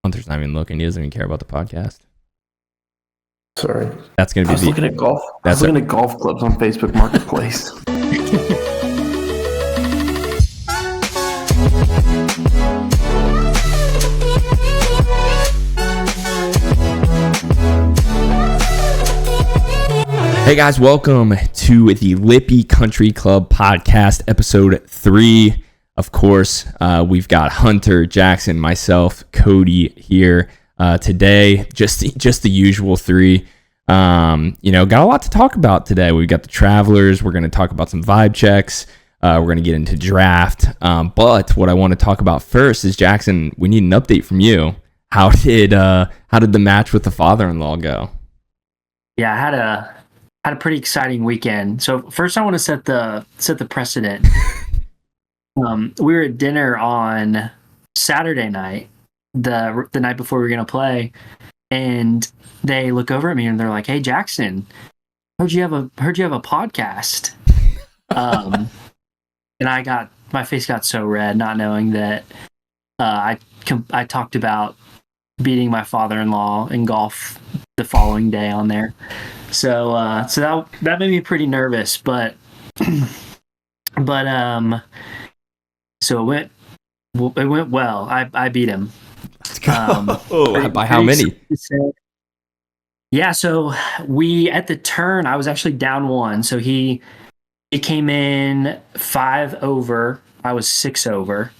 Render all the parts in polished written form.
Hunter's not even looking. He doesn't even care about the podcast. Sorry. That's going to be I was looking at golf. I was looking at golf clubs on Facebook Marketplace. Hey guys, welcome to the Lippy Country Club podcast, episode 3. Of course, we've got Hunter, Jackson, myself, Cody here today. Just the usual 3. Got a lot to talk about today. We've got the Travelers. We're going to talk about some vibe checks. We're going to get into draft. But what I want to talk about first is, Jackson, we need an update from you. How did the match with the father-in-law go? Yeah, I had a pretty exciting weekend. So first, I want to set the precedent. We were at dinner on Saturday night, the night before we were gonna play, and they look over at me and they're like, "Hey, Jackson, heard you have a podcast." And my face got so red, not knowing that I talked about beating my father-in-law in golf the following day on there. So that made me pretty nervous, but so it went well. I beat him. Let's go. By how many? Yeah, so we at the turn, I was actually down 1. So he came in 5 over. I was 6 over,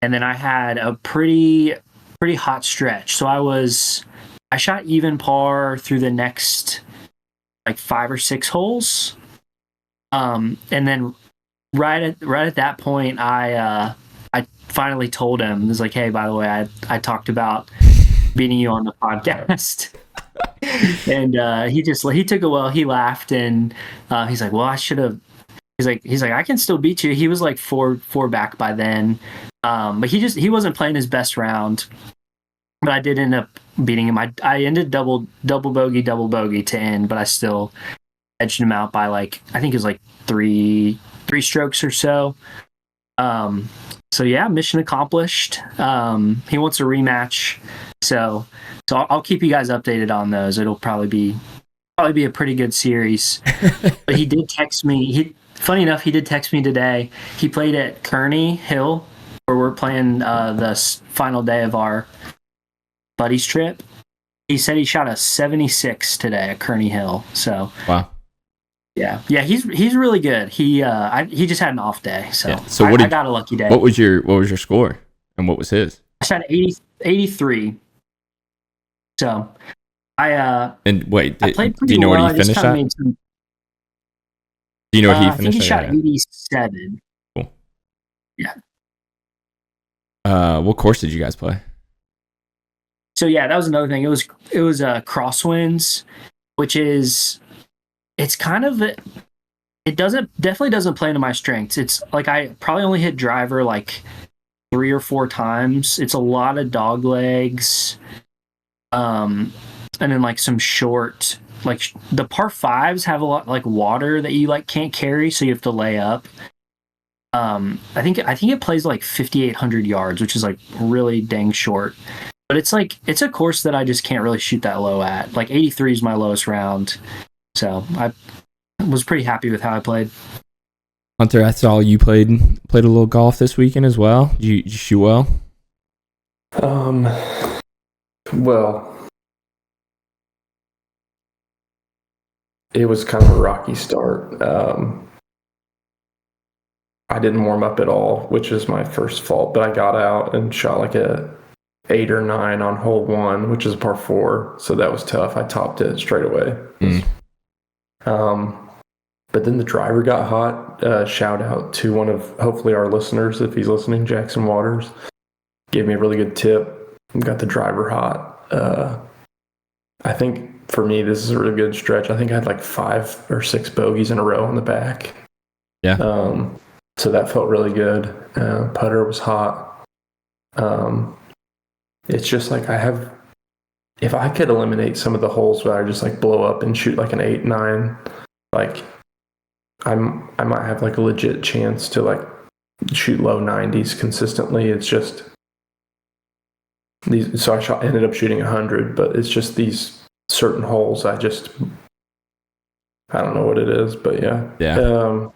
and then I had a pretty hot stretch. So I shot even par through the next like 5 or 6 holes. And then right at that point, I finally told him, it was like, "Hey, by the way, I talked about beating you on the podcast." And he took it well. He laughed and he's like, "Well, I should have." He's like, "I can still beat you." He was like four back by then. But he wasn't playing his best round. But I did end up beating him. I ended double bogey to end, but I still edged him out by like, I think it was like three strokes or so. So yeah, mission accomplished. He wants a rematch, so I'll keep you guys updated on those. It'll probably be a pretty good series. But he did text me. Funny enough, he did text me today. He played at Kearney Hill, where we're playing the final day of our buddies trip. He said he shot a 76 today at Kearney Hill. So wow. Yeah, he's really good. He just had an off day, so, yeah. So I got a lucky day. What was your score and what was his? I shot 83. So and wait, I played do pretty you know well. what he finished at? Do you know what he finished? I think he shot 87. Cool. Yeah. What course did you guys play? So yeah, that was another thing. It was crosswinds, which is, it's kind of, it definitely doesn't play into my strengths. It's like I probably only hit driver like 3 or 4 times. It's a lot of dog legs, and then like some short, like the par 5s have a lot like water that you like can't carry, so you have to lay up. I think it plays like 5,800 yards, which is like really dang short. But it's a course that I just can't really shoot that low at. Like 83 is my lowest round. So I was pretty happy with how I played. Hunter, I saw you played a little golf this weekend as well. Did you shoot well? Well, it was kind of a rocky start. I didn't warm up at all, which is my first fault, but I got out and shot like a 8 or 9 on hole 1, which is par 4. So that was tough. I topped it straight away. But then the driver got hot. Shout out to one of, hopefully, our listeners, if he's listening, Jackson Waters. Gave me a really good tip. Got the driver hot. I think for me, this is a really good stretch. I think I had like 5 or 6 bogeys in a row on the back. Yeah. So that felt really good. Putter was hot. It's just like if I could eliminate some of the holes where I just like blow up and shoot like an 8, 9, like I might have like a legit chance to like shoot low 90s consistently. It's just So ended up shooting 100, but it's just these certain holes. I don't know what it is, but yeah.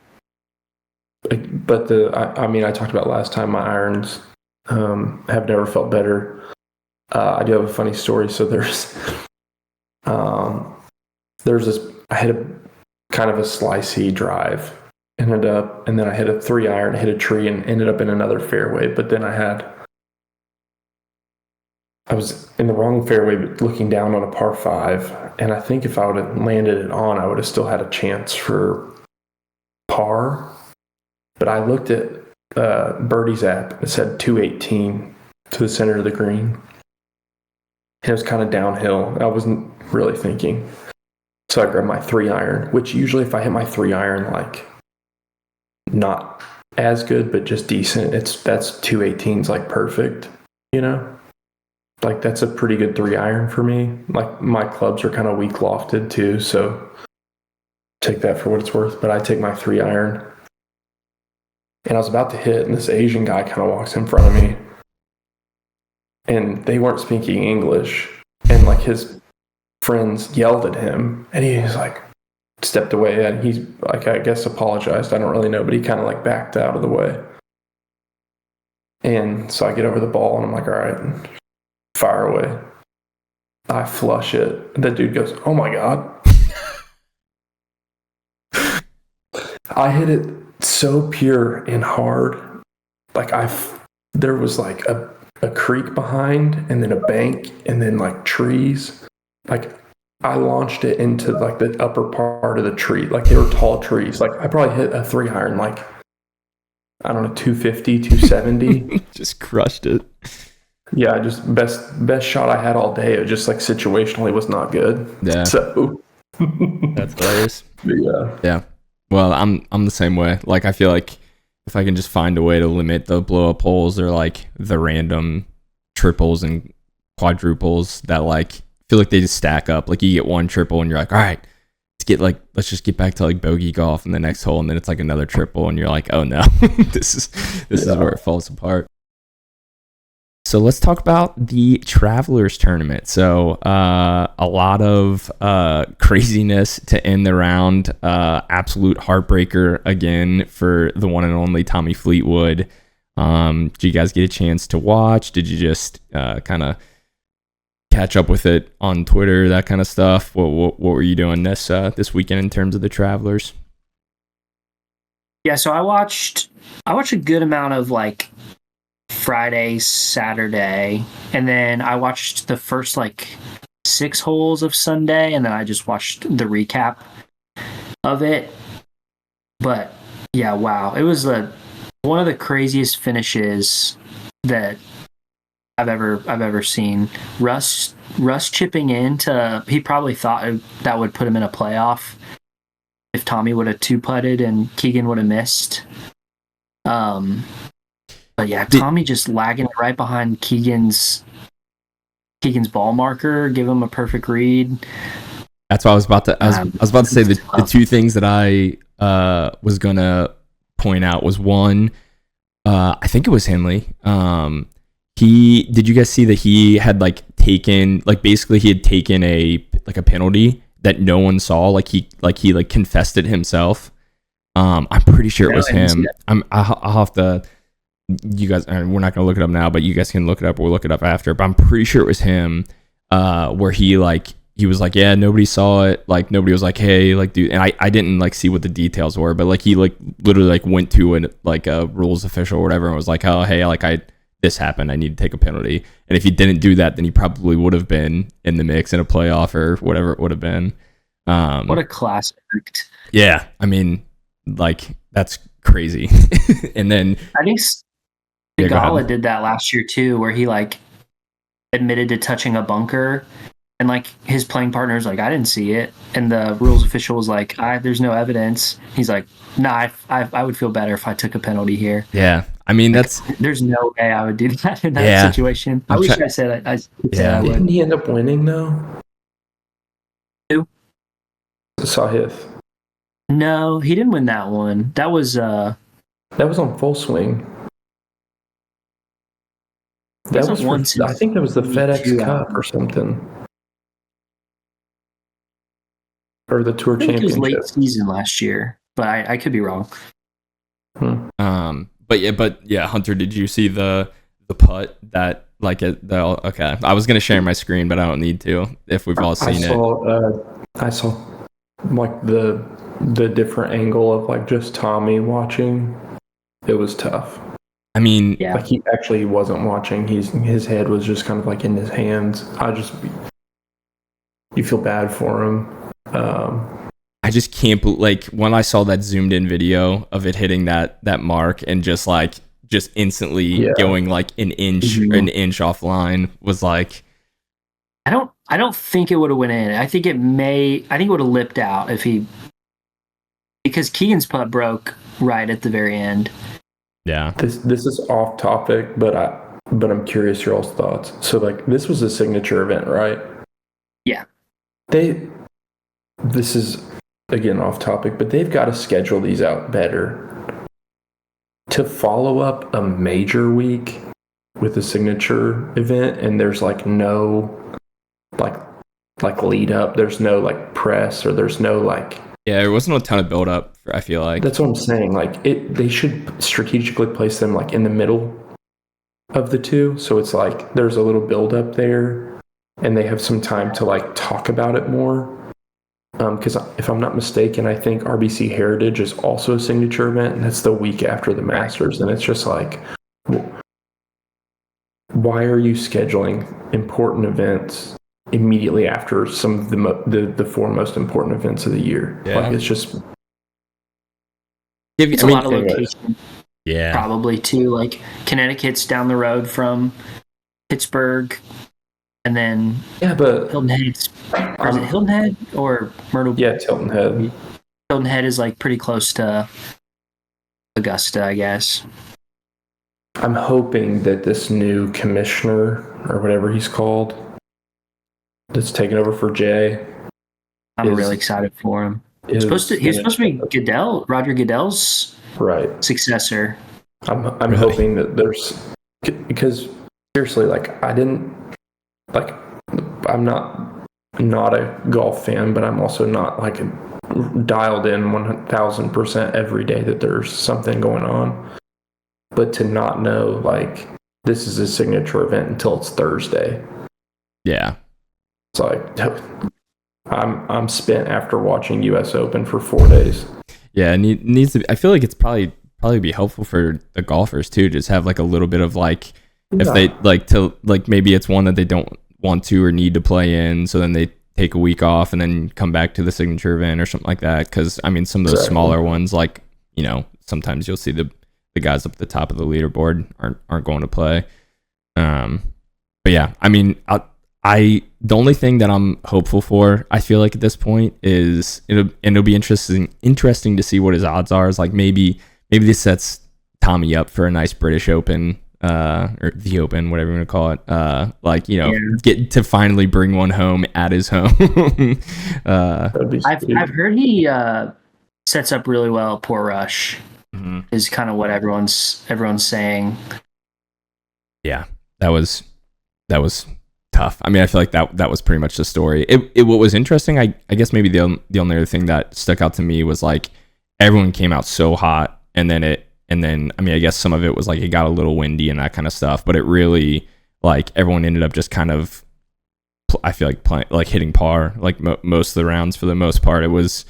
But I talked about last time, my irons have never felt better. I do have a funny story. So there's this. I hit a kind of a slicey drive, and then I hit a 3-iron, hit a tree, and ended up in another fairway. But then I was in the wrong fairway, but looking down on a par 5, and I think if I would have landed it on, I would have still had a chance for par. But I looked at Birdie's app. It said 218 to the center of the green. And it was kind of downhill. I wasn't really thinking. So I grabbed my 3-iron, which usually if I hit my 3-iron, like not as good, but just decent, that's 218's like perfect, you know? Like that's a pretty good 3-iron for me. Like my clubs are kind of weak lofted too, so take that for what it's worth. But I take my 3-iron. And I was about to hit, and this Asian guy kind of walks in front of me. And they weren't speaking English. And like his friends yelled at him. And he's like, stepped away. And he's like, I guess apologized. I don't really know. But he kind of like backed out of the way. And so I get over the ball, and I'm like, all right, fire away. I flush it. And that dude goes, oh my God. I hit it so pure and hard. Like there was like a creek behind, and then a bank, and then like trees. Like I launched it into like the upper part of the tree. Like they were tall trees. Like I probably hit a 3-iron, like, I don't know, 250, 270. Just crushed it. Yeah, just best shot I had all day. It just like situationally was not good. Yeah. So that's hilarious. Yeah. Yeah. Well, I'm the same way. Like I feel like if I can just find a way to limit the blow up holes or like the random triples and quadruples that like feel like they just stack up. Like you get one triple and you're like, all right, let's just get back to like bogey golf in the next hole, and then it's like another triple and you're like, oh no, this is where it falls apart. So let's talk about the Travelers Tournament. So a lot of craziness to end the round. Absolute heartbreaker again for the one and only Tommy Fleetwood. Did you guys get a chance to watch? Did you just kind of catch up with it on Twitter, that kind of stuff? What were you doing this weekend in terms of the Travelers? Yeah, so I watched a good amount of like Friday, Saturday, and then I watched the first like 6 holes of Sunday, and then I just watched the recap of it. But yeah, wow, it was one of the craziest finishes that I've ever seen. Russ chipping in he probably thought that would put him in a playoff if Tommy would have 2-putted and Keegan would have missed. But yeah, Tommy just lagging right behind Keegan's ball marker, give him a perfect read. That's what I was about to. I was about to say the 2 things that I was gonna point out was one. I think it was Henley. Did you guys see that he had taken a penalty that no one saw? He confessed it himself. I'm pretty sure it was him. I'll have to. You guys, we're not gonna look it up now, but you guys can look it up. We'll look it up after. But I'm pretty sure it was him. Where he was like, yeah, nobody saw it. Like nobody was like, hey, dude. And I didn't see what the details were, but he literally went to a rules official or whatever and was like, oh, hey, this happened. I need to take a penalty. And if he didn't do that, then he probably would have been in the mix in a playoff or whatever it would have been. What a classic. Yeah, I mean, that's crazy. And then I think Gala did that last year too, where he admitted to touching a bunker, and his playing partner's I didn't see it, and the rules official was like, there's no evidence. He's like, nah, I would feel better if I took a penalty here. Yeah, I mean there's no way I would do that in that situation. I wish I said I would. Didn't he end up winning though? Who? Sahith. No, he didn't win that one. That was on Full Swing. That was I think that was the FedEx Cup or something. Or the Tour Championship. It was late season last year, but I could be wrong. But yeah, Hunter, did you see the putt that okay? I was gonna share my screen, but I don't need to if we've all seen it. I saw like the different angle of like just Tommy watching. It was tough. I mean, yeah. Like he wasn't watching. His head was just kind of like in his hands. You feel bad for him. I just can't like when I saw that zoomed in video of it hitting that mark and just instantly going like an inch offline was like. I don't think it would have went in. I think it would have lipped out because Keegan's putt broke right at the very end. Yeah. This is off topic, but I'm curious your all's thoughts. So like this was a signature event, right? Yeah. This is again off topic, but they've got to schedule these out better. To follow up a major week with a signature event and there's like no like lead up, there's no like press or there's no like there wasn't a ton of build up. I feel like that's what I'm saying. Like they should strategically place them like in the middle of the two, so it's like there's a little build up there, and they have some time to like talk about it more. Because if I'm not mistaken, I think RBC Heritage is also a signature event, and that's the week after the Masters, and it's just like, why are you scheduling important events immediately after some of the four most important events of the year? Yeah. Like it's just a lot of location. Yeah, probably too. Like Connecticut's down the road from Pittsburgh, and then but Hilton Head. Is it Hilton Head or Myrtle? Yeah, it's Hilton Head. Hilton Head is like pretty close to Augusta, I guess. I'm hoping that this new commissioner or whatever he's called that's taking over for Jay. I'm really excited for him. He's supposed to be Roger Goodell's successor. I'm hoping that because seriously, like I'm not a golf fan, but I'm also not like dialed in 1,000% every day that there's something going on. But to not know like this is a signature event until it's Thursday. Yeah. It's like I'm spent after watching US Open for 4 days. Yeah, and it needs to. I feel like it's probably be helpful for the golfers too, just have like a little bit of like if they like to like maybe it's one that they don't want to or need to play in, so then they take a week off and then come back to the signature event or something like that. Because I mean, some of those smaller ones, like sometimes you'll see the guys up at the top of the leaderboard aren't going to play. But yeah, I mean, the only thing that I'm hopeful for, I feel like at this point, is it'll be interesting to see what his odds are. Is like maybe this sets Tommy up for a nice British Open, or the Open, whatever you want to call it. Get to finally bring one home at his home. I've heard he sets up really well. Poor Rush is kind of what everyone's saying. Yeah, that was tough. I mean, I feel like that was pretty much the story. What was interesting, I guess maybe the only other thing that stuck out to me was like everyone came out so hot, and then I mean, I guess some of it was like it got a little windy and that kind of stuff, but it really like everyone ended up just kind of, I feel like hitting par like most of the rounds for the most part. It was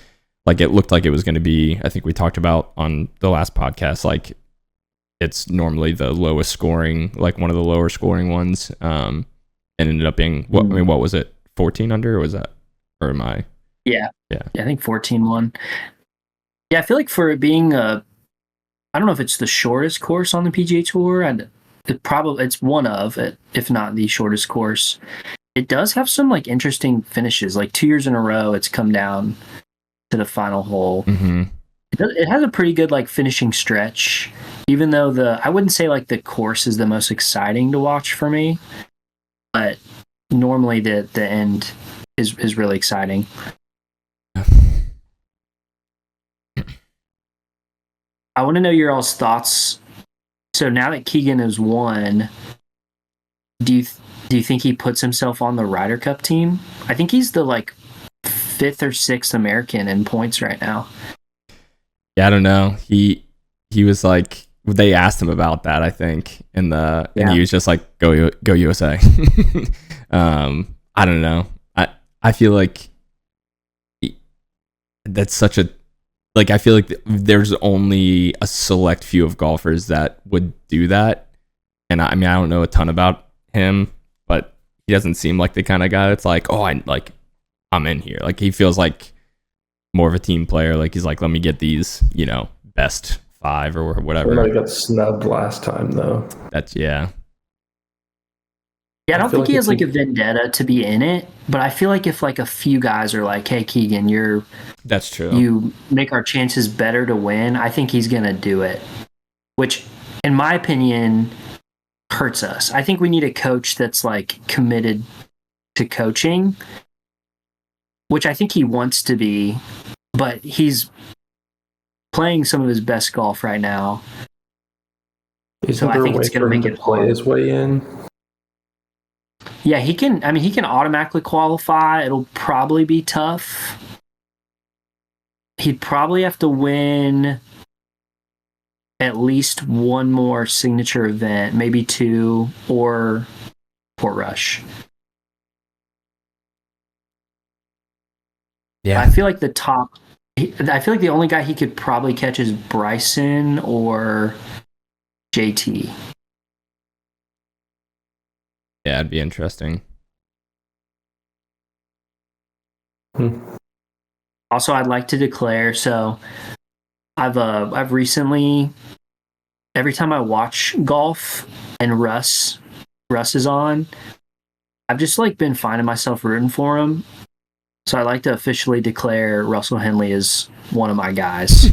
like it looked like it was going to be. I think we talked about on the last podcast, like it's normally the lowest scoring, like one of the lower scoring ones. And ended up being what was it, 14 under, or was that, or am I? Yeah, I think 14-1. Yeah, I feel like for it being I don't know if it's the shortest course on the PGA Tour, and it's one of it, if not the shortest course. It does have some like interesting finishes. Like 2 years in a row, it's come down to the final hole. Mm-hmm. It has a pretty good like finishing stretch, even though I wouldn't say like the course is the most exciting to watch for me. But normally the end is really exciting. I want to know your all's thoughts. So now that Keegan has won, do you think he puts himself on the Ryder Cup team? I think he's the like 5th or 6th American in points right now. Yeah, I don't know. He was like, they asked him about that, I think, and he was just like, go USA. I don't know. I feel like that's such a, like, I feel like there's only a select few of golfers that would do that. And I mean, I don't know a ton about him, but he doesn't seem like the kind of guy that's like, oh, I'm in here. Like, he feels like more of a team player. Like, he's like, let me get these, best 5 or whatever. I got snubbed last time, though. Yeah. Yeah, I don't think he has like a vendetta to be in it, but I feel like if like a few guys are like, hey, Keegan, that's true. You make our chances better to win, I think he's going to do it, which in my opinion hurts us. I think we need a coach that's like committed to coaching, which I think he wants to be, but he's playing some of his best golf right now. So I think it's going to make it play his way in. Yeah, he can automatically qualify. It'll probably be tough. He'd probably have to win at least one more signature event, maybe 2, or Portrush. Yeah. I feel like the only guy he could probably catch is Bryson or JT. Yeah, it'd be interesting. Also, I'd like to declare, so I've recently, every time I watch golf and Russ is on, I've just like been finding myself rooting for him. So I'd like to officially declare Russell Henley is one of my guys.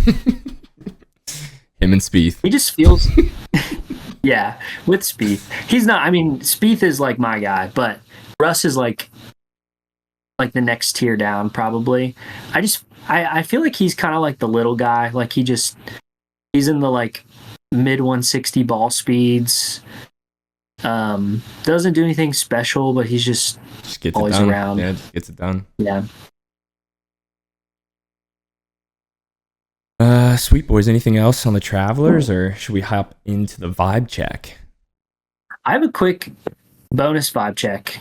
Him and Spieth. He just feels yeah, with Spieth. He's not, I mean, Spieth is like my guy, but Russ is like the next tier down probably. I feel like he's kind of like the little guy. Like he's in the like mid 160 ball speeds. Doesn't do anything special, but he's just gets always it done. around. Yeah, just gets it done. Yeah. Sweet boys, anything else on the Travelers, or should we hop into the vibe check? I have a quick bonus vibe check.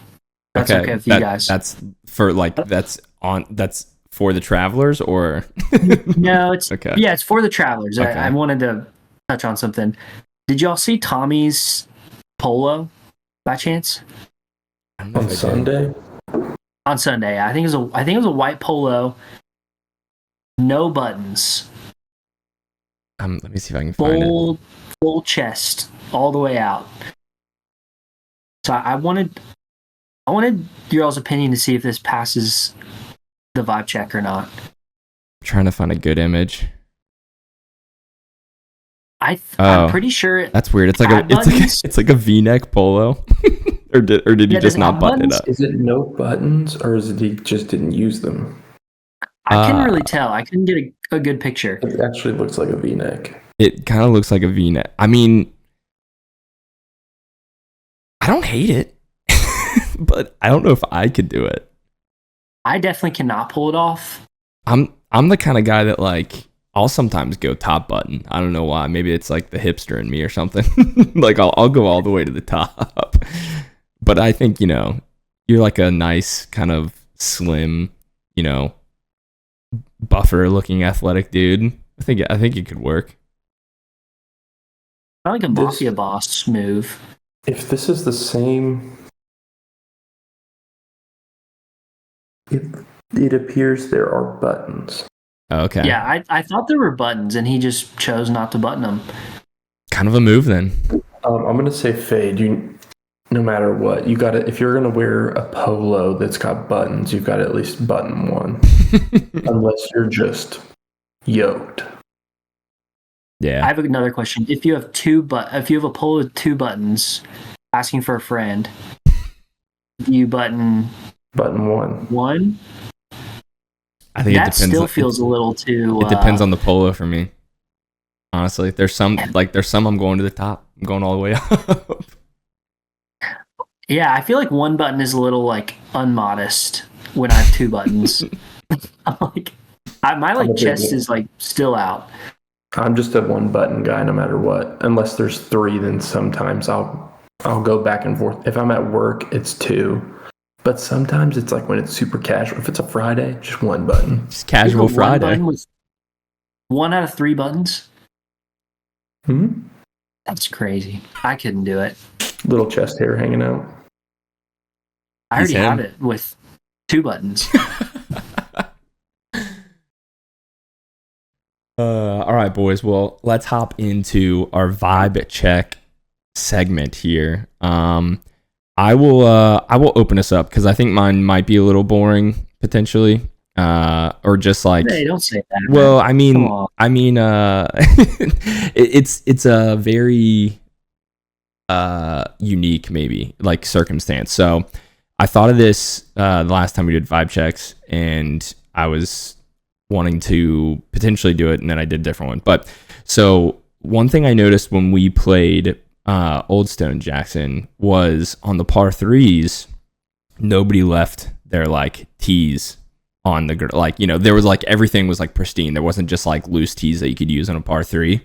That's okay with you guys. That's for the Travelers, or no? It's okay. Yeah, it's for the Travelers. Okay. I wanted to touch on something. Did y'all see Tommy's polo by chance? On Sunday? On Sunday, I think it was a white polo, no buttons. Let me see if I can find it. Full chest, all the way out. So I wanted your all's opinion to see if this passes the vibe check or not. I'm trying to find a good image. I'm pretty sure that's weird. It's like a V-neck polo, or did he just not button it up? Is it no buttons, or is it he just didn't use them? I couldn't really tell. I couldn't get a good picture. It actually looks like a V-neck. It kind of looks like a V-neck. I mean, I don't hate it, but I don't know if I could do it. I definitely cannot pull it off. I'm the kind of guy that like I'll sometimes go top button. I don't know why. Maybe it's like the hipster in me or something. Like I'll go all the way to the top. But I think, you're like a nice kind of slim, buffer looking athletic dude. I think it could work. I like a mafia boss move. If this is the same, it appears there are buttons. Okay. Yeah, I thought there were buttons, and he just chose not to button them. Kind of a move then. I'm gonna say fade. No matter what, you got to, if you're gonna wear a polo that's got buttons, you've got to at least button one, unless you're just yoked. Yeah. I have another question. If you have a polo with 2 buttons, asking for a friend, do you button one? I think that still feels a little too. It depends on the polo for me. Honestly, there's some I'm going to the top. I'm going all the way up. Yeah, I feel like one button is a little like unmodest when I have two buttons. I'm like, my like chest is like still out. I'm just a one button guy no matter what. Unless there's three, then sometimes I'll go back and forth. If I'm at work, it's two. But sometimes it's like when it's super casual. If it's a Friday, just one button. Just casual Friday. One out of three buttons. Hmm? That's crazy. I couldn't do it. Little chest hair hanging out. I already have it with two buttons. All right, boys. Well, let's hop into our vibe check segment here. I will open us up because I think mine might be a little boring potentially, or just like. Hey, don't say that. Well, I mean, it's a very unique maybe like circumstance. So I thought of this the last time we did vibe checks, and I was wanting to potentially do it, and then I did a different one. But so one thing I noticed when we played Old Stone Jackson was on the par threes, nobody left their like tees on the like, you know, there was like everything was like pristine. There wasn't just like loose tees that you could use on a par three.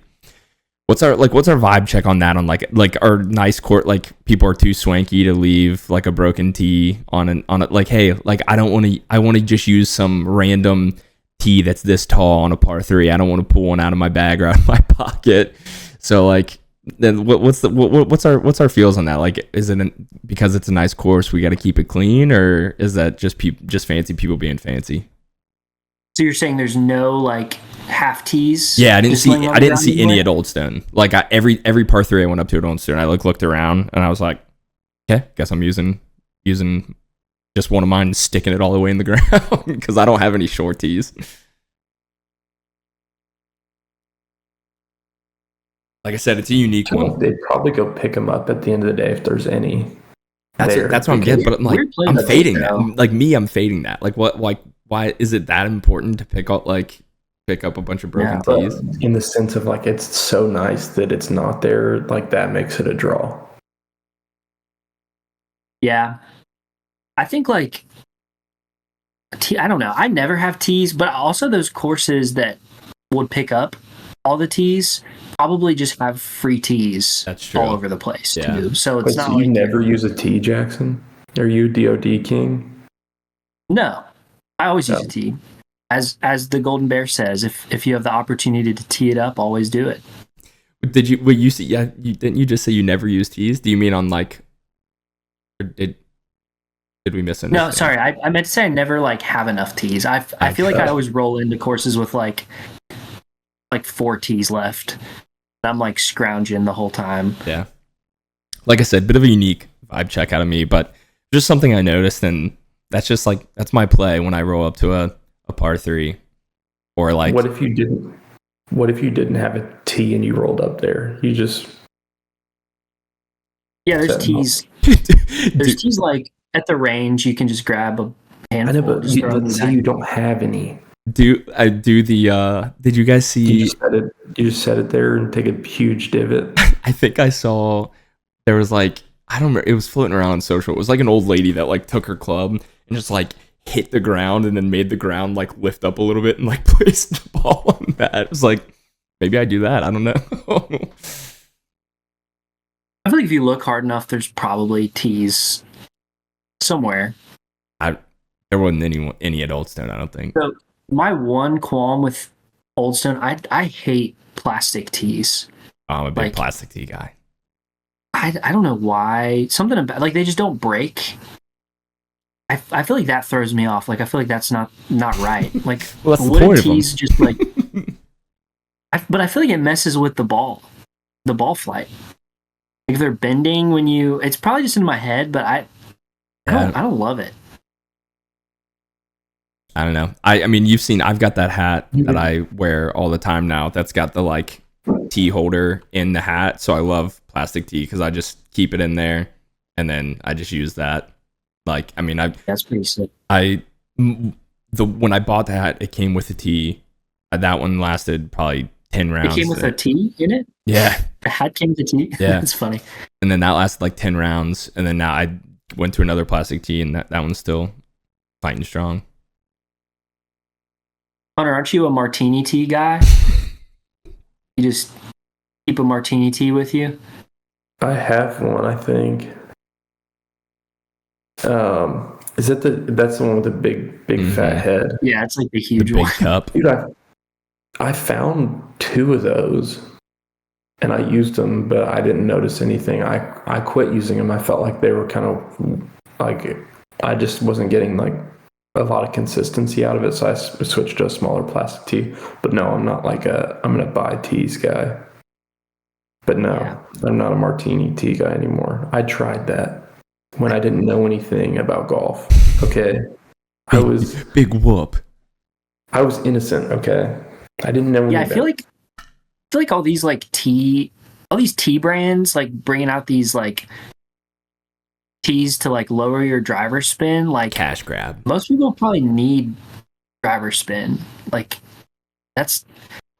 What's our vibe check on that? On like our nice court, like people are too swanky to leave like a broken tee on it. Like, hey, like I want to just use some random tee that's this tall on a par three. I don't want to pull one out of my bag or out of my pocket. So like, then what's our feels on that? Like, is it because it's a nice course we got to keep it clean, or is that just fancy people being fancy? So you're saying there's no like half tees? Yeah, I didn't see any at Old Stone. Like every par three I went up to at Old Stone, I looked around and I was like, okay, guess I'm using just one of mine and sticking it all the way in the ground because I don't have any short tees. Like I said, it's a unique one. They'd probably go pick them up at the end of the day if there's any. That's what I'm getting, but I'm like, I'm fading that. Like me, I'm fading that. Like what? Like why is it that important to pick up a bunch of broken tees? In the sense of like, it's so nice that it's not there. Like that makes it a draw. Yeah, I think like I don't know. I never have tees, but also those courses that would pick up all the tees probably just have free tees all over the place too. So it's not like you never use a tee, Jackson. Are you DOD king? No, I always use a tee. As the Golden Bear says, if you have the opportunity to tee it up, always do it. Did you? Well, didn't you just say you never use tees? Do you mean on like? Did we misunderstand? No, sorry. I meant to say I never like have enough tees. I feel like I always roll into courses with like 4 tees left. I'm like scrounging the whole time. Yeah. Like I said, bit of a unique vibe check out of me, but just something I noticed, and that's just like that's my play when I roll up to a par three. Or like what if you didn't have a tee and you rolled up there? You just there's tees. There's tees like at the range you can just grab a handful. I know, but let's say you don't have any. Did you guys see? You just set it there and take a huge divot. I think I saw there was like, I don't remember, it was floating around on social. It was like an old lady that like took her club and just like hit the ground and then made the ground like lift up a little bit and like placed the ball on that. It was like, maybe I do that. I don't know. I feel like if you look hard enough, there's probably tees somewhere. There wasn't any at Old Stone, I don't think. So my one qualm with Old Stone, I hate plastic tees. Oh, I'm a big plastic tee guy. I don't know why. Something about like they just don't break. I feel like that throws me off. Like I feel like that's not right. Like well, that's the point of them. Just like, but I feel like it messes with the ball flight. Like if they're bending when you, it's probably just in my head, but I don't love it. I don't know. I mean, you've seen, I've got that hat that I wear all the time now. That's got the like tee holder in the hat. So I love plastic tee because I just keep it in there and then I just use that. Like, I mean, that's pretty sick. When I bought the hat, it came with a tee. That one lasted probably 10 rounds. It came with a tee in it? Yeah. The hat came with a tee? Yeah. That's funny. And then that lasted like 10 rounds. And then now I went to another plastic tee, and that one's still fighting strong. Hunter, aren't you a martini tea guy? You just keep a martini tea with you? I have one, I think. Is it that's the one with the big fat head? Yeah, it's like the huge the big one. cup. Dude, I found 2 of those and I used them, but I didn't notice anything. I quit using them. I felt like they were kind of like, I just wasn't getting like a lot of consistency out of it. So I switched to a smaller plastic tee. But no, I'm not like I'm going to buy tees guy. But no, I'm not a martini tea guy anymore. I tried that when I didn't know anything about golf. Okay. I was big whoop. I was innocent. Okay. I didn't know anything. Yeah, I feel like all these tea brands like bringing out these like tees to like lower your driver spin, like Cash grab. Most people probably need driver spin. Like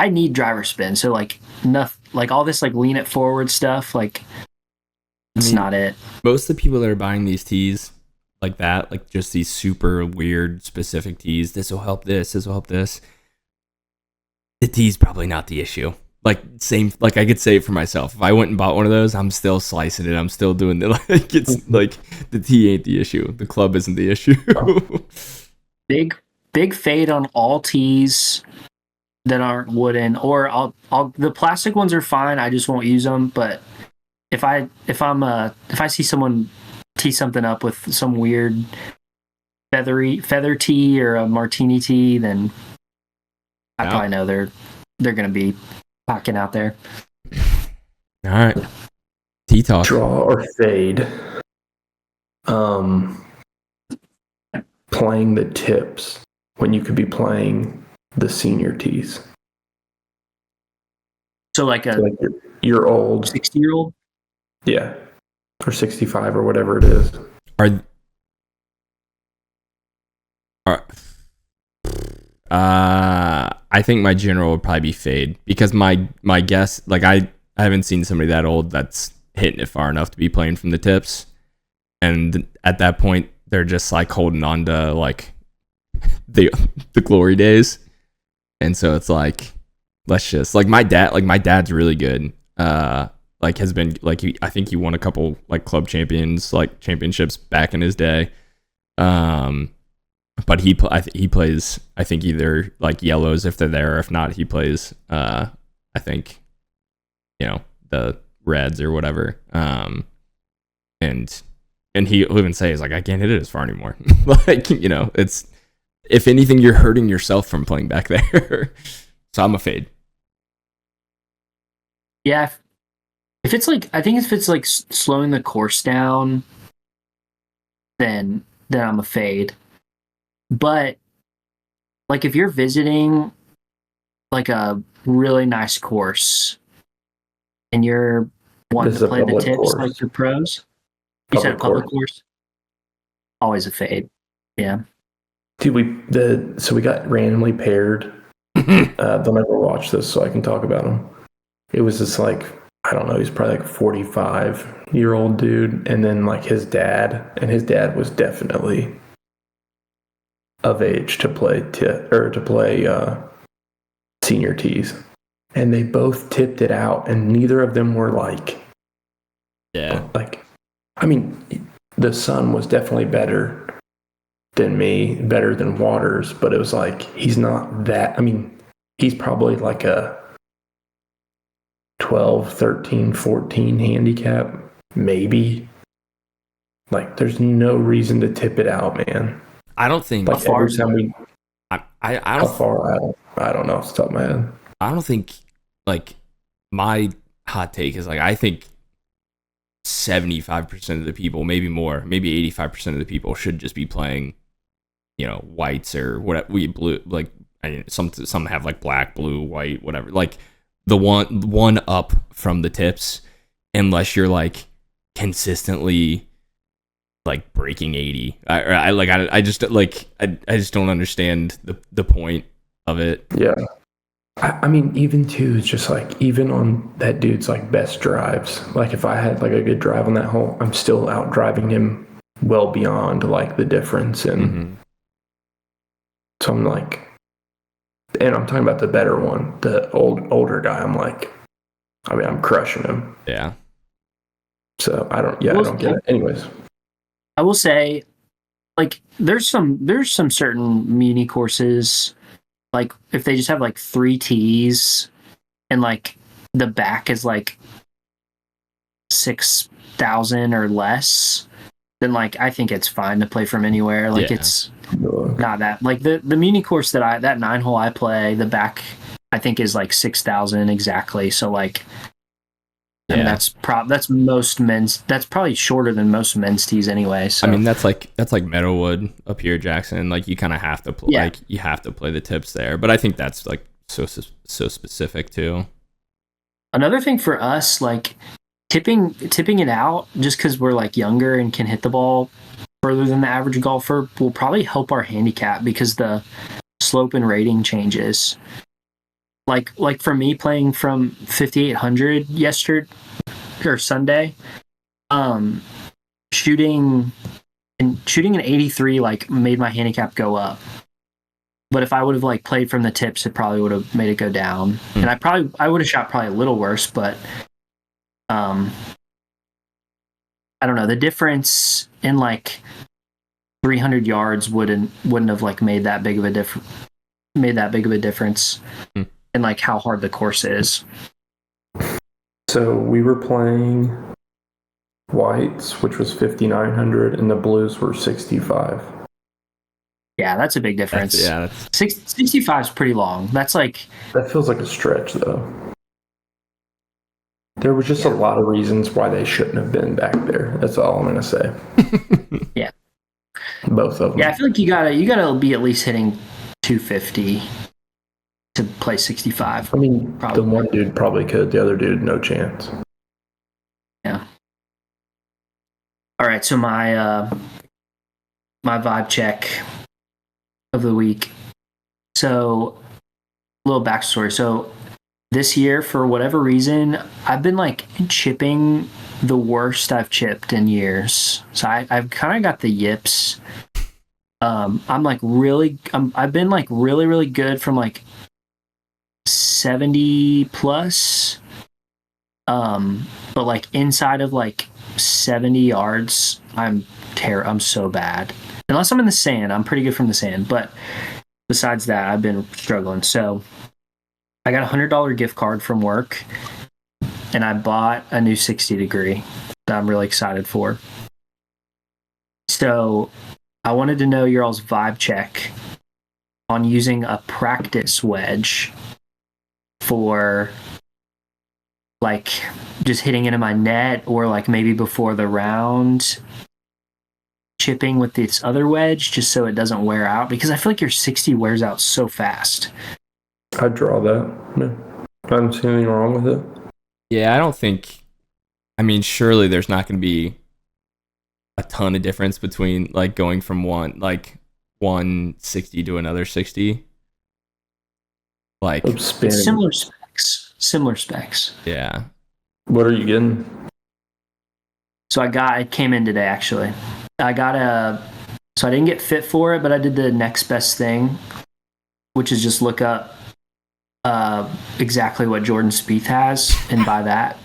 I need driver spin. So like nothing, like all this like lean it forward stuff, like it's not it. Most of the people that are buying these tees like that, like just these super weird specific tees, this will help this will help this. The tee's probably not the issue. Like I could say it for myself. If I went and bought one of those, I'm still slicing it. I'm still doing it. Like it's like the tee ain't the issue. The club isn't the issue. Big fade on all tees that aren't wooden, or I'll the plastic ones are fine. I just won't use them. But if I see someone tee something up with some weird feather tee or a martini tee, then I probably know they're gonna be packing out there. All right, tee talk. Draw or fade. Playing the tips when you could be playing the senior tees. So like your old 60-year-old? Yeah. Or 65 or whatever it is. I think my general would probably be fade, because my guess, like I haven't seen somebody that old that's hitting it far enough to be playing from the tips, and at that point they're just like holding on to like the glory days, and so it's like, let's just like my dad's really good. Like has been like I think he won a couple like club championships back in his day. But he plays, I think, either like yellows if they're there, or if not, he plays I think, the reds or whatever. And he'll even say, is like, I can't hit it as far anymore. Like, it's, if anything, you're hurting yourself from playing back there. So I'm a fade. Yeah. If it's like, I think if it's like slowing the course down, then I'm a fade. But like if you're visiting like a really nice course and you're wanting to play the tips course, like your pros, you said public course, always a fade. Yeah. Dude, we got randomly paired. They'll never watch this, so I can talk about him. It was this like, I don't know, he's probably like 45-year-old dude, and then like his dad was definitely of age to play senior tees, and they both tipped it out, and neither of them were like, I mean, the son was definitely better than me, better than Waters, but it was like, he's not that, I mean, he's probably like a 12, 13, 14 handicap, maybe. Like, there's no reason to tip it out, man. I don't think like every time we. I don't know off the top of my head. I don't think, like, my hot take is like, I think 75% of the people, maybe more, maybe 85% of the people should just be playing, whites or whatever. Blue, like, some have like black, blue, white, whatever. Like the one up from the tips, unless you're like consistently like breaking 80. I just don't understand the point of it. Yeah. I mean, even too, it's just like, even on that dude's like best drives, like if I had like a good drive on that hole, I'm still out driving him well beyond like the difference. And so I'm like, and I'm talking about the better one, the older guy. I'm like, I mean, I'm crushing him. Yeah. So I don't get it. Anyways, I will say, like, there's some certain muni courses, like if they just have like 3 tees and like the back is like 6,000 or less, then like I think it's fine to play from anywhere. Like it's not that, like the muni course that 9-hole I play, the back I think is like 6,000 exactly. So like, I mean, that's most men's. That's probably shorter than most men's tees anyway. So I mean, that's like Meadowwood up here, Jackson. Like you kind of have to play. Like you have to play the tips there. But I think that's like so specific too. Another thing for us, like tipping it out, just because we're like younger and can hit the ball further than the average golfer, will probably help our handicap because the slope and rating changes. Like for me playing from 5,800 yesterday or Sunday, shooting an 83 like made my handicap go up. But if I would have like played from the tips, it probably would have made it go down. And I would have shot probably a little worse, but I don't know. The difference in like 300 yards wouldn't have like made that big of a difference. And like how hard the course is. So we were playing whites, which was 5,900, and the blues were 65. Yeah, that's a big difference. 65 is pretty long. That's like, that feels like a stretch though. There was just a lot of reasons why they shouldn't have been back there. That's all I'm gonna say. Yeah, both of them. Yeah, I feel like you gotta be at least hitting 250 to play 65. I mean, probably. The one dude probably could. The other dude, no chance. Yeah. All right, so my vibe check of the week. So, a little backstory. So, this year, for whatever reason, I've been like chipping the worst I've chipped in years. So I've kind of got the yips. I've been like really, really good from like 70 plus. But like inside of like 70 yards, I'm so bad. Unless I'm in the sand, I'm pretty good from the sand. But besides that, I've been struggling. So I got a $100 gift card from work, and I bought a new 60 degree that I'm really excited for. So I wanted to know your all's vibe check on using a practice wedge for like just hitting into my net, or like maybe before the round chipping with this other wedge just so it doesn't wear out, because I feel like your 60 wears out so fast. I'd draw that. No. I don't see anything wrong with it. Yeah, I don't think... I mean, surely there's not going to be a ton of difference between like going from one 60 to another 60. Like similar specs. Yeah. What are you getting? So it came in today actually. So I didn't get fit for it, but I did the next best thing, which is just look up exactly what Jordan Spieth has and buy that.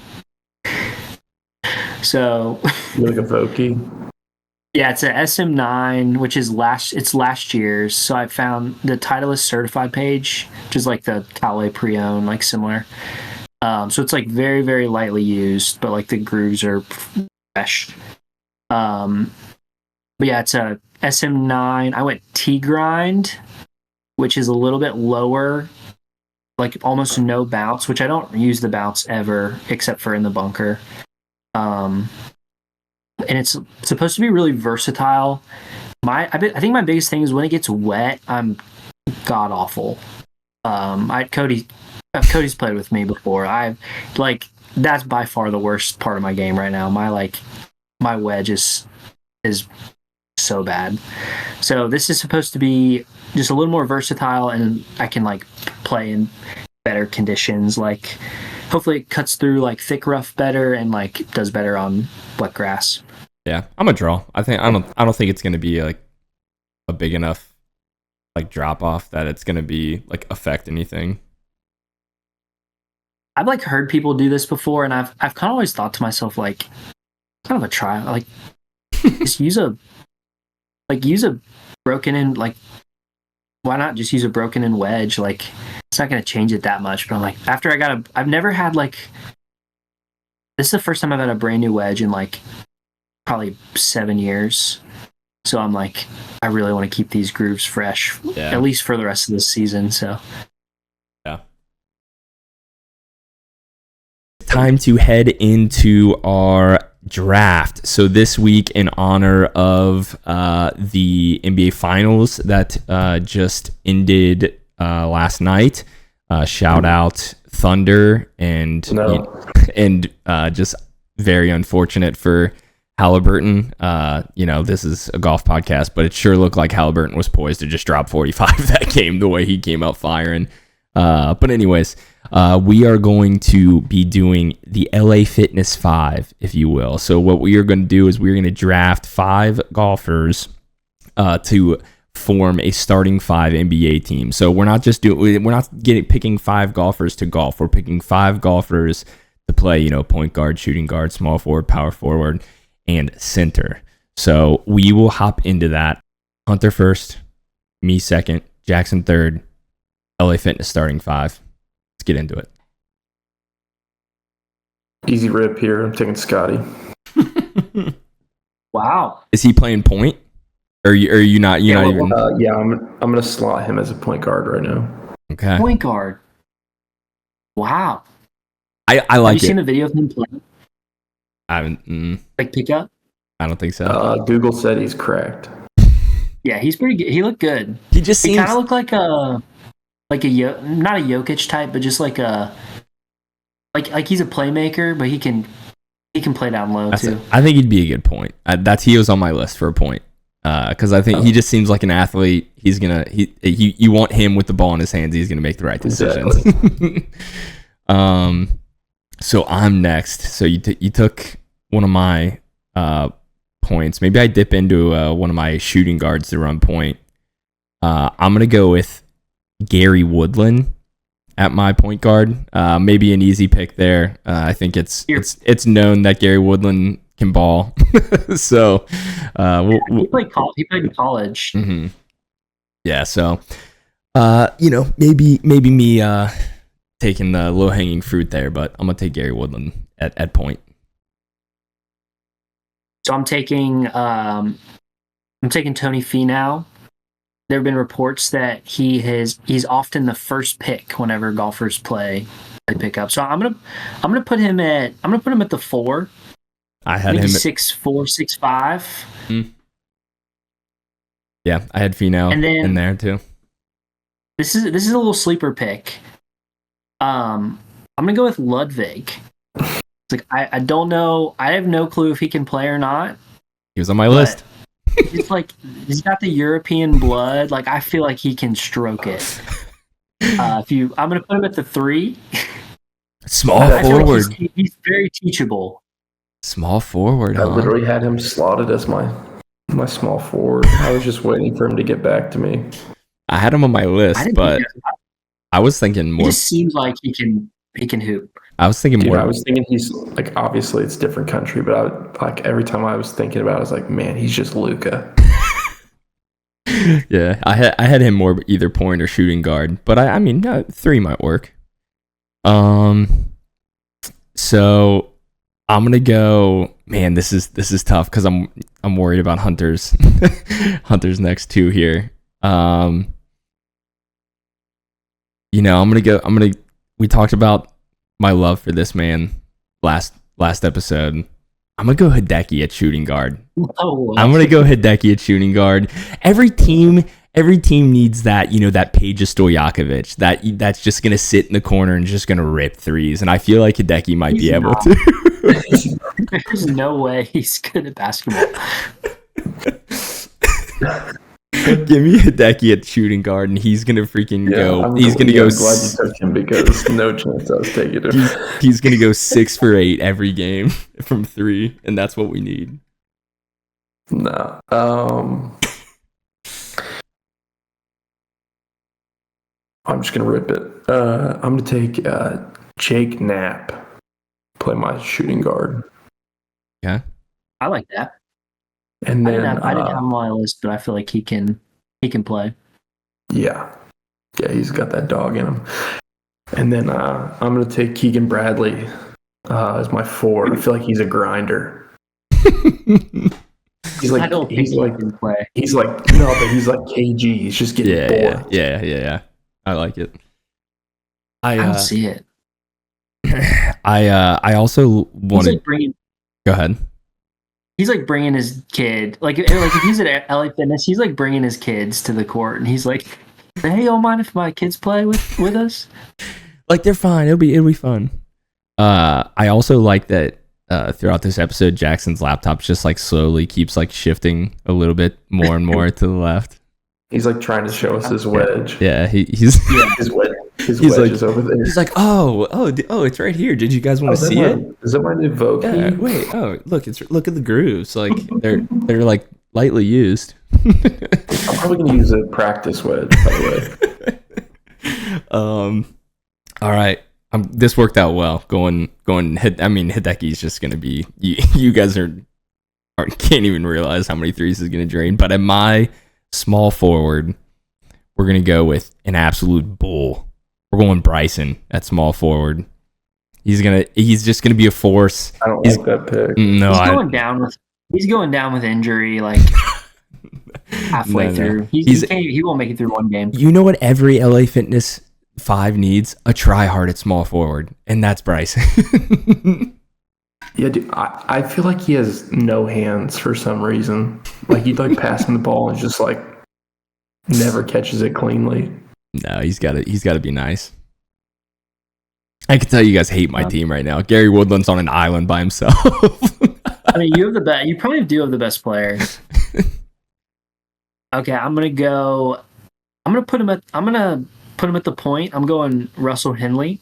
So like a Vokey? Yeah, it's a SM9, which is last year's. So I found the Titleist certified page, which is like the Callaway pre-owned, like similar. So it's like very, very lightly used, but like the grooves are fresh. But yeah, it's a SM9. I went T-grind, which is a little bit lower, like almost no bounce, which I don't use the bounce ever except for in the bunker. And it's supposed to be really versatile. I think my biggest thing is when it gets wet, I'm god awful. Cody's played with me before. That's by far the worst part of my game right now. My wedge is so bad. So this is supposed to be just a little more versatile, and I can like play in better conditions. Like hopefully it cuts through like thick rough better and like does better on wet grass. Yeah, I'm a draw. I don't think it's gonna be like a big enough like drop off that it's gonna be like affect anything. I've like heard people do this before, and I've kind of always thought to myself like, kind of a try, like just use a broken in, like, why not just use a broken in wedge? Like, it's not going to change it that much. But I'm like, after I've never had like, this is the first time I've had a brand new wedge in like probably 7 years. So I'm like, I really want to keep these grooves fresh, at least for the rest of this season. So yeah. Time to head into our draft. So this week, in honor of the NBA Finals that just ended last night, shout out Thunder and just very unfortunate for Halliburton. This is a golf podcast, but it sure looked like Halliburton was poised to just drop 45 that game the way he came out firing. But anyways, we are going to be doing the LA Fitness 5, if you will. So what we are going to do is we're going to draft 5 golfers to form a starting 5 NBA team. So we're not picking 5 golfers to golf. We're picking 5 golfers to play, point guard, shooting guard, small forward, power forward, and center. So we will hop into that. Hunter first, me second, Jackson third, LA Fitness starting 5. Let's get into it. Easy rip here. I'm taking Scotty. wow. Is he playing point? Or are you not? You're not even. I'm gonna slot him as a point guard right now. Okay. Point guard. Wow. I like it. Have you seen the video of him playing? I haven't. Like pickup? I don't think so. Google said he's cracked. Yeah, he's pretty good. He looked good. He just seems. He kind of looked like a not a Jokic type, but just like a like he's a playmaker, but he can play down low too. I think he'd be a good point. He was on my list for a point. Because I think he just seems like an athlete. He's gonna you want him with the ball in his hands. He's gonna make the right decisions. Exactly. So I'm next. So you took one of my points. Maybe I dip into one of my shooting guards to run point. I'm gonna go with Gary Woodland at my point guard. Maybe an easy pick there. I think it's known that Gary Woodland can ball. So he played in college. Mm-hmm. Yeah, so maybe me taking the low hanging fruit there, but I'm gonna take Gary Woodland at point. So I'm taking Tony Finau. There have been reports that he's often the first pick whenever golfers play pickup. So I'm gonna put him at the 4. I had him at 6'4", 6'5". Yeah, I had Finau in there too. This is a little sleeper pick. I'm gonna go with Ludwig. It's like I don't know. I have no clue if he can play or not. He was on my list. It's like he's got the European blood. Like I feel like he can stroke it. I'm gonna put him at the 3. Small forward. Like he's very teachable. Small forward. I literally had him slotted as my small forward. I was just waiting for him to get back to me. I had him on my list, but I was thinking more. He just seems like he can hoop. I was thinking more. I was thinking he's like, obviously it's a different country, but like every time I was thinking about it, I was like, man, he's just Luka. Yeah, I had him more either point or shooting guard, but I mean 3 might work. So I'm gonna go. Man, this is tough because I'm worried about Hunter's next 2 here. I'm gonna go. We talked about my love for this man last episode. I'm gonna go Hideki at shooting guard. Oh, I'm gonna go Hideki at shooting guard. Every team needs that, that Peja Stojakovic that's just gonna sit in the corner and just gonna rip threes. And I feel like Hideki might be able to. There's no way he's good at basketball. Give me Hideki at shooting guard, and he's gonna freaking go. He's gonna go. I'm glad you took him because no chance I was taking him. He's gonna go 6 for 8 every game from 3, and that's what we need. No. I'm just gonna rip it. I'm gonna take Jake Knapp. Play my shooting guard. Yeah. I like that. And then I didn't have him on my list, but I feel like he can play. Yeah, he's got that dog in him. And then I'm gonna take Keegan Bradley as my 4. I feel like he's a grinder. He's like, I don't think he can play. He's like, no, but he's like KG. He's just getting bored. Yeah. I like it. I don't see it. I also want to go ahead. He's like bringing his kid, like if he's at LA Fitness, he's like bringing his kids to the court, and he's like, "Hey, don't mind if my kids play with us." Like they're fine. It'll be fun. I also like that throughout this episode, Jackson's laptop just like slowly keeps like shifting a little bit more and more to the left. He's like trying to show us his wedge. Yeah, he's his wedge. His wedge is over there. He's like, oh, it's right here. Did you guys want to see it? Is that my new Vogue? Yeah, wait, look at the grooves. Like they're like lightly used. I'm probably gonna use a practice wedge, by the way. All right. This worked out well. Hideki's just gonna be. You guys can't even realize how many threes is gonna drain. But at my small forward, we're gonna go with an absolute bull. We're going Bryson at small forward. He's just gonna be a force. I don't like that pick. No, he's going down with injury like halfway through. He won't make it through one game. You know what every LA Fitness 5 needs? A try hard at small forward, and that's Bryson. Yeah, dude, I feel like he has no hands for some reason. Like he'd like passing the ball and just like never catches it cleanly. No, he's got to be nice. I can tell you guys hate my team right now. Gary Woodland's on an island by himself. I mean, you have the best. You probably do have the best players. Okay, I'm gonna put him at the point. I'm going Russell Henley.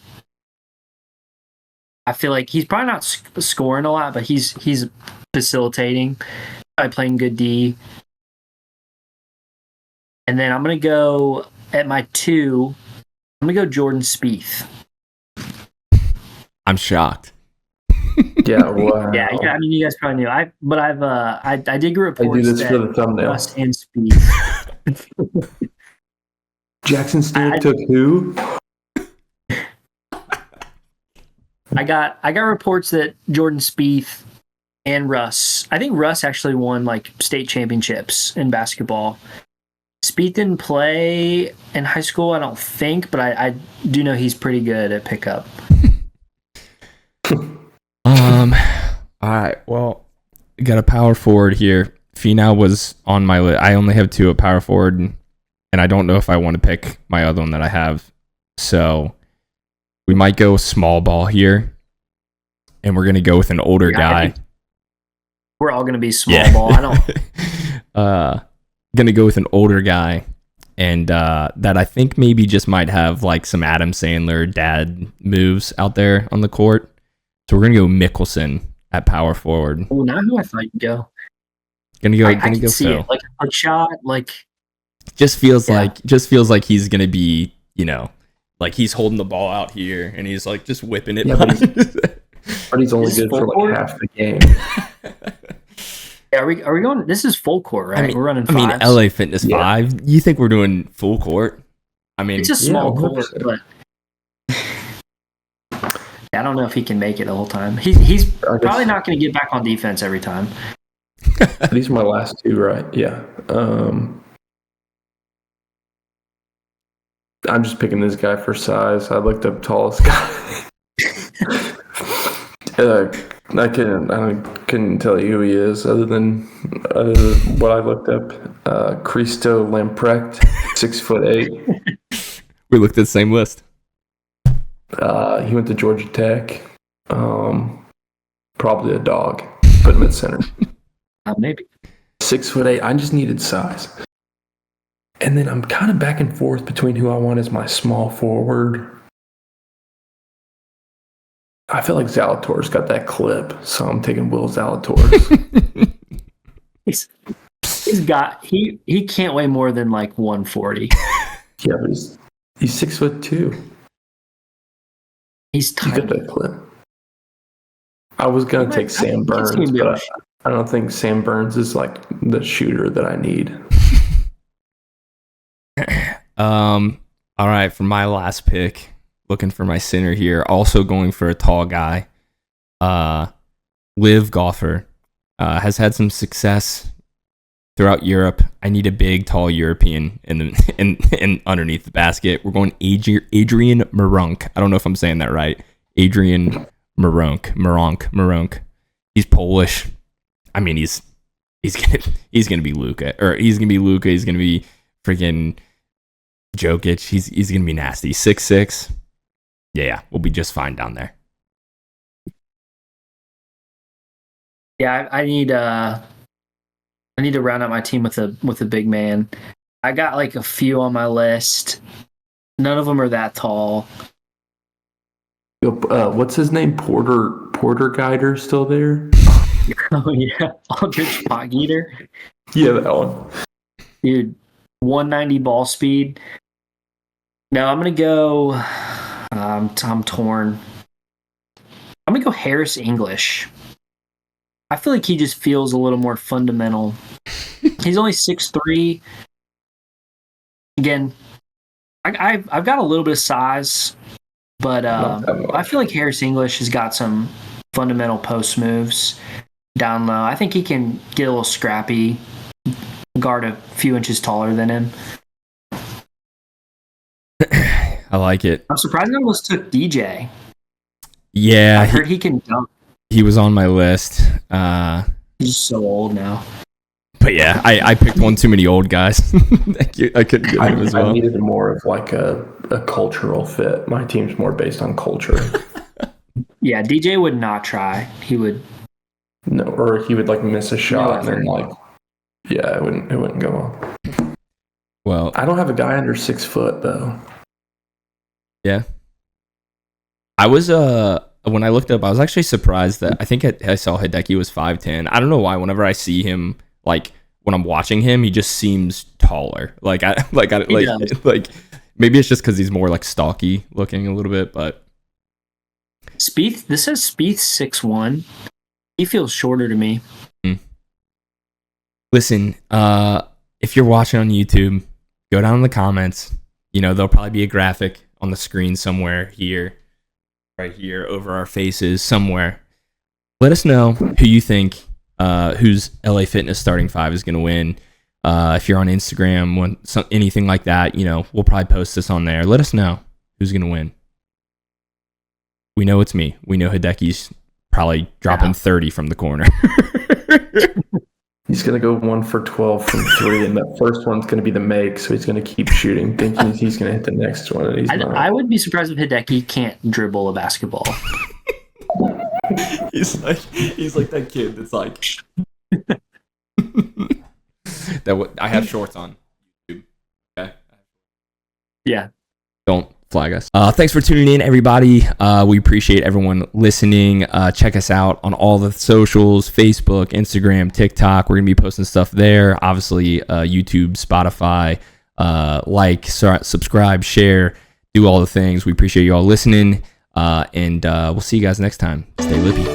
I feel like he's probably not scoring a lot, but he's facilitating, probably playing good D. And then I'm gonna go at my 2. I'm gonna go Jordan Spieth. I'm shocked. Yeah, wow. Yeah. I mean, you guys probably knew. I did get reports. I do this for the thumbnail. Russ and Spieth. Jackson Stewart took who? I got reports that Jordan Spieth and Russ. I think Russ actually won like state championships in basketball. Spieth didn't play in high school, I don't think, but I do know he's pretty good at pickup. All right. Well, got a power forward here. Finau was on my list. I only have 2 at power forward, and I don't know if I want to pick my other one that I have. So we might go small ball here, and we're gonna go with an older guy. We're all gonna be small ball. I don't. Gonna go with an older guy, and that I think maybe just might have like some Adam Sandler dad moves out there on the court. So we're gonna go Mickelson at power forward. Oh, not who I thought you'd go. Gonna go see Phil. it. Like a shot, like just feels like he's gonna be, like he's holding the ball out here and he's like just whipping it. Yeah, but he's only good for like half the game. Are we going? This is full court, right? We're running 5s. I mean, LA Fitness 5. You think we're doing full court? I mean, it's a small court, but I don't know if he can make it the whole time. He's probably not going to get back on defense every time. These are my last 2, right? Yeah. I'm just picking this guy for size. I looked up tallest guy. I couldn't tell you who he is other than what I looked up. Christo Lamprecht, 6'8". We looked at the same list. He went to Georgia Tech. Probably a dog. Put him at center. Maybe 6'8". I just needed size. And then I'm kind of back and forth between who I want as my small forward. I feel like Zalator's got that clip, so I'm taking Will Zalatoris. he can't weigh more than like 140. Yeah, but he's 6'2". He's You tiny. got that clip. I was gonna take Sam Burns, but I don't think Sam Burns is like the shooter that I need. All right, for my last pick, looking for my center here. Also going for a tall guy. Live golfer. Has had some success throughout Europe. I need a big, tall European in underneath the basket. We're going Adrian Marunk. I don't know if I'm saying that right. Adrian Marunk. He's Polish. I mean, he's gonna be Luka, or he's gonna be Luka. He's gonna be freaking Jokic. He's gonna be nasty. 6'6". Yeah, we'll be just fine down there. Yeah, I need to round out my team with a big man. I got like a few on my list. None of them are that tall. What's his name? Porter Guider still there? Oh yeah, Aldrich Potgieter. Yeah, that one. Dude, 190 ball speed. No, I'm gonna go. I'm torn. I'm gonna go Harris English. I feel like he just feels a little more fundamental. He's only 6'3". Again, I've got a little bit of size, but I feel like Harris English has got some fundamental post moves down low. I think he can get a little scrappy, guard a few inches taller than him. I like it. I'm surprised I almost took DJ. Yeah, I heard he can dunk. He was on my list. He's so old now. But yeah, I picked one too many old guys. I couldn't get him as well. I needed more of like a cultural fit. My team's more based on culture. Yeah, DJ would not try. He would. No, or he would like miss a shot and then like, yeah, it wouldn't go well. Well, I don't have a guy under 6 foot though. Yeah. I was when I looked up, I was actually surprised that I think I saw Hideki was 5'10". I don't know why. Whenever I see him, like when I'm watching him, he just seems taller. Like maybe it's just because he's more like stocky looking a little bit. But Spieth. This says Spieth 6'1". He feels shorter to me. Listen, if you're watching on YouTube, go down in the comments. You know, there'll probably be a graphic on the screen somewhere here. Right here over our faces somewhere. Let us know who you think whose LA Fitness starting 5 is going to win. If you're on Instagram, anything like that, you know, we'll probably post this on there. Let us know who's going to win. We know it's me. We know Hideki's probably dropping 30 from the corner. He's going to go 1 for 12 from 3, and that first one's going to be the make, so he's going to keep shooting, thinking he's going to hit the next one, and he's not. I would be surprised if Hideki can't dribble a basketball. He's like that kid that's like I have shorts on YouTube. Okay. Yeah. Don't flag us. Thanks for tuning in, everybody. We appreciate everyone listening. Check us out on all the socials: Facebook, Instagram, TikTok. We're gonna be posting stuff there. Obviously, YouTube, Spotify. Subscribe, share, do all the things. We appreciate you all listening. And we'll see you guys next time. Stay lippy.